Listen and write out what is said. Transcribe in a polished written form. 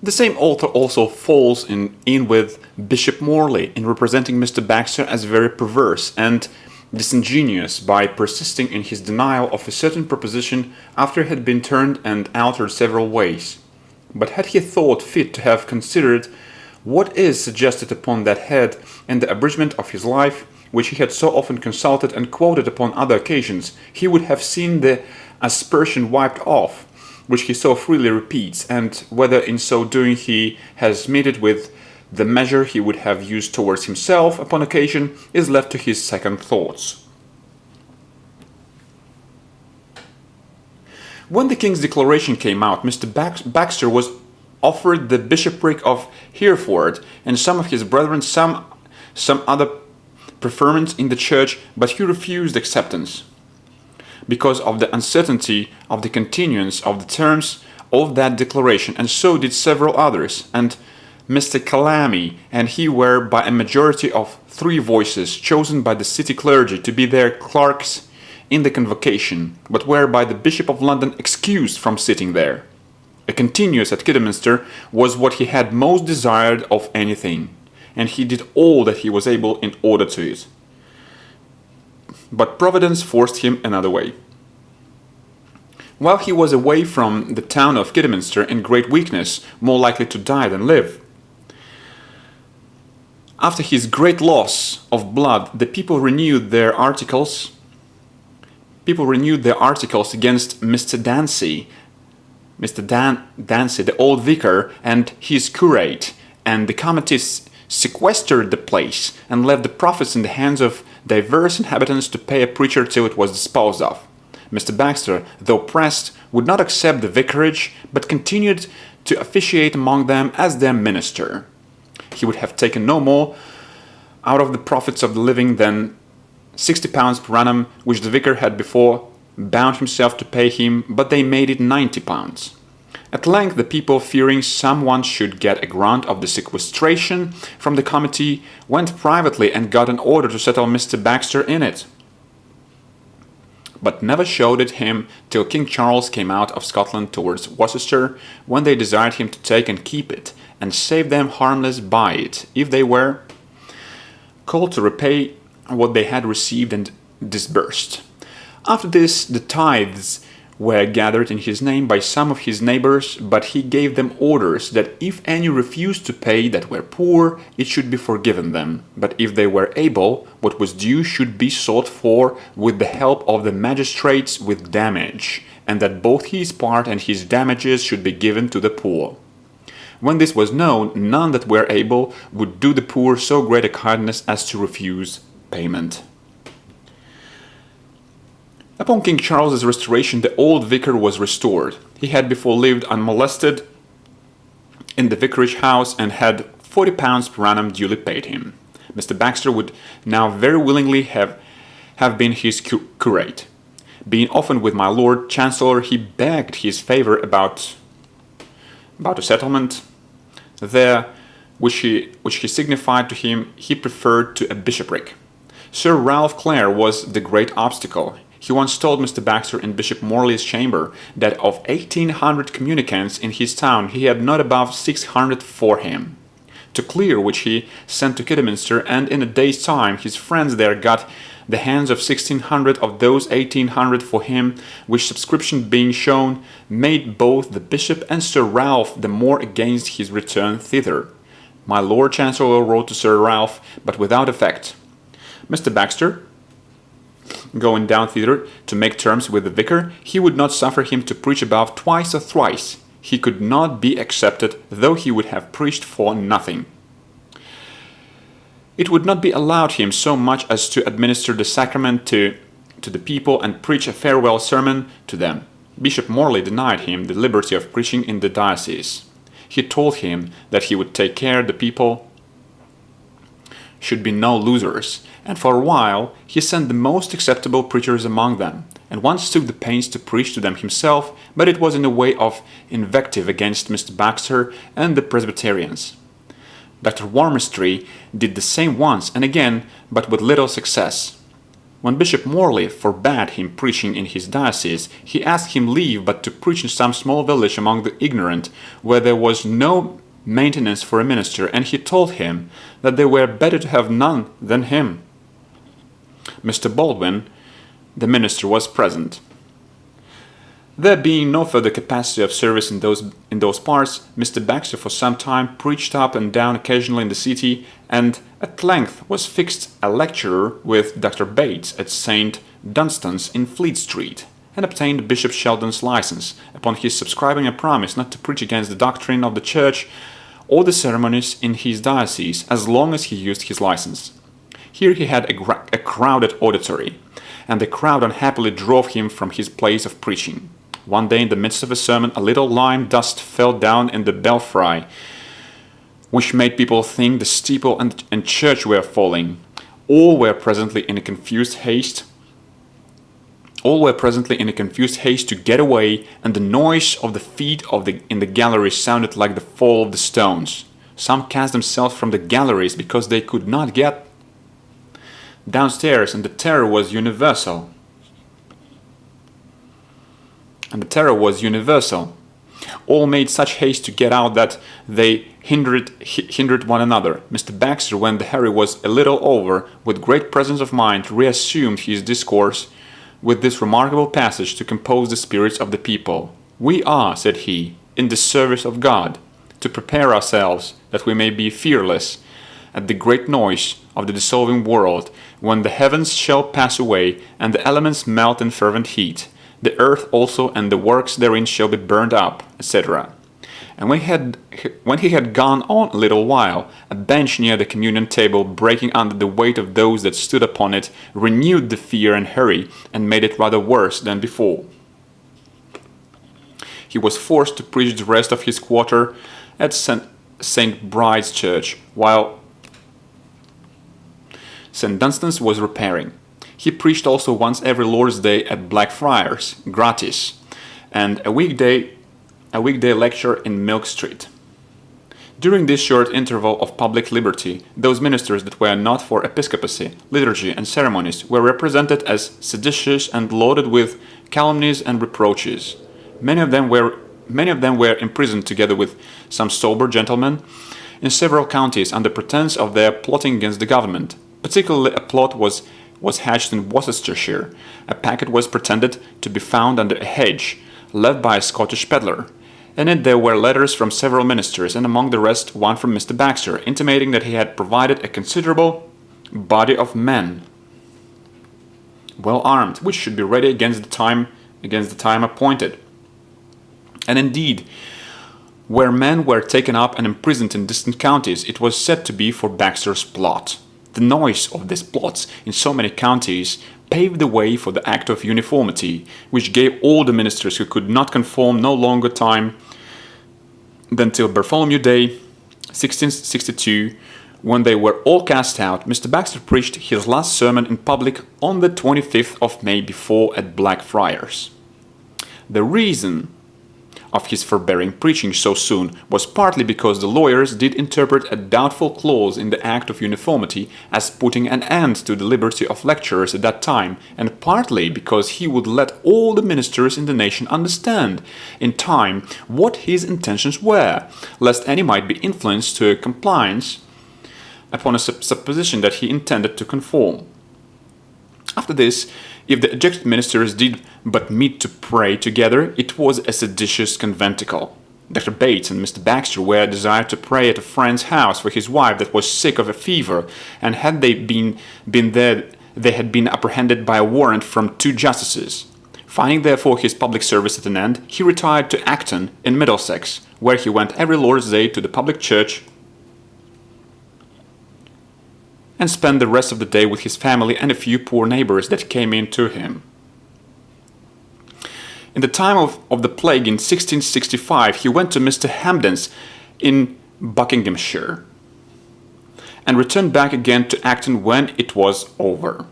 The same author also falls in with Bishop Morley in representing Mr. Baxter as very perverse and disingenuous by persisting in his denial of a certain proposition after it had been turned and altered several ways. But had he thought fit to have considered what is suggested upon that head in the abridgment of his life, which he had so often consulted and quoted upon other occasions, he would have seen the aspersion wiped off, which he so freely repeats, and whether in so doing he has meted with the measure he would have used towards himself upon occasion is left to his second thoughts. When the King's declaration came out, Mr. Baxter was offered the bishopric of Hereford and some of his brethren some other preferment in the church, but he refused acceptance because of the uncertainty of the continuance of the terms of that declaration, and so did several others, and Mr. Calamy and he were by a majority of 3 voices chosen by the city clergy to be their clerks in the convocation, but were by the Bishop of London excused from sitting there. A continuance at Kidderminster was what he had most desired of anything, and he did all that he was able in order to it. But Providence forced him another way. While he was away from the town of Kidderminster in great weakness, more likely to die than live, after his great loss of blood, the people renewed their articles against Mr. Dancy, the old vicar, and his curate, and the committees sequestered the place and left the profits in the hands of diverse inhabitants to pay a preacher till it was disposed of. Mr. Baxter, though pressed, would not accept the vicarage, but continued to officiate among them as their minister. He would have taken no more out of the profits of the living than £60 per annum, which the vicar had before bound himself to pay him, but they made it £90. At length the people, fearing someone should get a grant of the sequestration from the committee, went privately and got an order to settle Mr. Baxter in it, but never showed it him till King Charles came out of Scotland towards Worcester, when they desired him to take and keep it, and save them harmless by it, if they were called to repay what they had received and disbursed. After this, the tithes were gathered in his name by some of his neighbors, but he gave them orders that if any refused to pay that were poor, it should be forgiven them, but if they were able, what was due should be sought for with the help of the magistrates with damage, and that both his part and his damages should be given to the poor. When this was known, none that were able would do the poor so great a kindness as to refuse payment. Upon King Charles's restoration, the old vicar was restored. He had before lived unmolested in the vicarage house and had £40 per annum duly paid him. Mr. Baxter would now very willingly have been his curate. Being often with my Lord Chancellor, he begged his favour about a settlement there, which he signified to him he preferred to a bishopric. Sir Ralph Clare was the great obstacle. He once told Mr. Baxter in Bishop Morley's chamber that of 1,800 communicants in his town he had not above 600 for him, to clear which he sent to Kidderminster, and in a day's time his friends there got the hands of 1,600 of those 1,800 for him, which subscription being shown, made both the bishop and Sir Ralph the more against his return thither. My Lord Chancellor wrote to Sir Ralph, but without effect. Mr. Baxter, going down thither to make terms with the vicar, he would not suffer him to preach above twice or thrice. He could not be accepted, though he would have preached for nothing. It would not be allowed him so much as to administer the sacrament to the people and preach a farewell sermon to them. Bishop Morley denied him the liberty of preaching in the diocese. He told him that he would take care the people should be no losers, and for a while he sent the most acceptable preachers among them, and once took the pains to preach to them himself, but it was in a way of invective against Mr. Baxter and the Presbyterians. Dr. Warmestry did the same once and again, but with little success. When Bishop Morley forbade him preaching in his diocese, he asked him leave but to preach in some small village among the ignorant, where there was no maintenance for a minister, and he told him that they were better to have none than him. Mr. Baldwin, the minister, was present. There being no further capacity of service in those parts, Mr. Baxter for some time preached up and down occasionally in the city, and at length was fixed a lecturer with Dr. Bates at St. Dunstan's in Fleet Street, and obtained Bishop Sheldon's license, upon his subscribing a promise not to preach against the doctrine of the Church or the ceremonies in his diocese as long as he used his license. Here he had a crowded auditory, and the crowd unhappily drove him from his place of preaching. One day, in the midst of a sermon, a little lime dust fell down in the belfry, which made people think the steeple and church were falling. All were presently in a confused haste to get away, and the noise of the feet in the gallery sounded like the fall of the stones. Some cast themselves from the galleries because they could not get downstairs, and the terror was universal. All made such haste to get out that they hindered one another. Mr. Baxter, when the hurry was a little over, with great presence of mind, reassumed his discourse with this remarkable passage to compose the spirits of the people. "We are," said he, "in the service of God, to prepare ourselves that we may be fearless at the great noise of the dissolving world, when the heavens shall pass away, and the elements melt in fervent heat. The earth also and the works therein shall be burned up," etc. And when he had gone on a little while, a bench near the communion table, breaking under the weight of those that stood upon it, renewed the fear and hurry, and made it rather worse than before. He was forced to preach the rest of his quarter at St. Bride's Church, while St. Dunstan's was repairing. He preached also once every Lord's Day at Blackfriars, gratis, and a weekday lecture in Milk Street. During this short interval of public liberty, those ministers that were not for episcopacy, liturgy, and ceremonies were represented as seditious and loaded with calumnies and reproaches. Many of them were imprisoned together with some sober gentlemen in several counties under pretence of their plotting against the government. Particularly a plot was hatched in Worcestershire. A packet was pretended to be found under a hedge, left by a Scottish pedlar. In it there were letters from several ministers, and among the rest one from Mr. Baxter, intimating that he had provided a considerable body of men, well armed, which should be ready against the time appointed. And indeed, where men were taken up and imprisoned in distant counties, it was said to be for Baxter's plot. The noise of these plots in so many counties paved the way for the Act of Uniformity, which gave all the ministers who could not conform no longer time than till Bartholomew Day, 1662, when they were all cast out. Mr. Baxter preached his last sermon in public on the 25th of May before at Blackfriars. The reason of his forbearing preaching so soon was partly because the lawyers did interpret a doubtful clause in the Act of Uniformity as putting an end to the liberty of lecturers at that time, and partly because he would let all the ministers in the nation understand in time what his intentions were, lest any might be influenced to a compliance upon a supposition that he intended to conform. After this, if the ejected ministers did but meet to pray together, it was a seditious conventicle. Dr. Bates and Mr. Baxter were desired to pray at a friend's house for his wife that was sick of a fever, and had they been there, they had been apprehended by a warrant from 2 justices. Finding therefore his public service at an end, he retired to Acton in Middlesex, where he went every Lord's Day to the public church and spent the rest of the day with his family and a few poor neighbors that came in to him. In the time of the plague in 1665, he went to Mr. Hampden's in Buckinghamshire, and returned back again to Acton when it was over.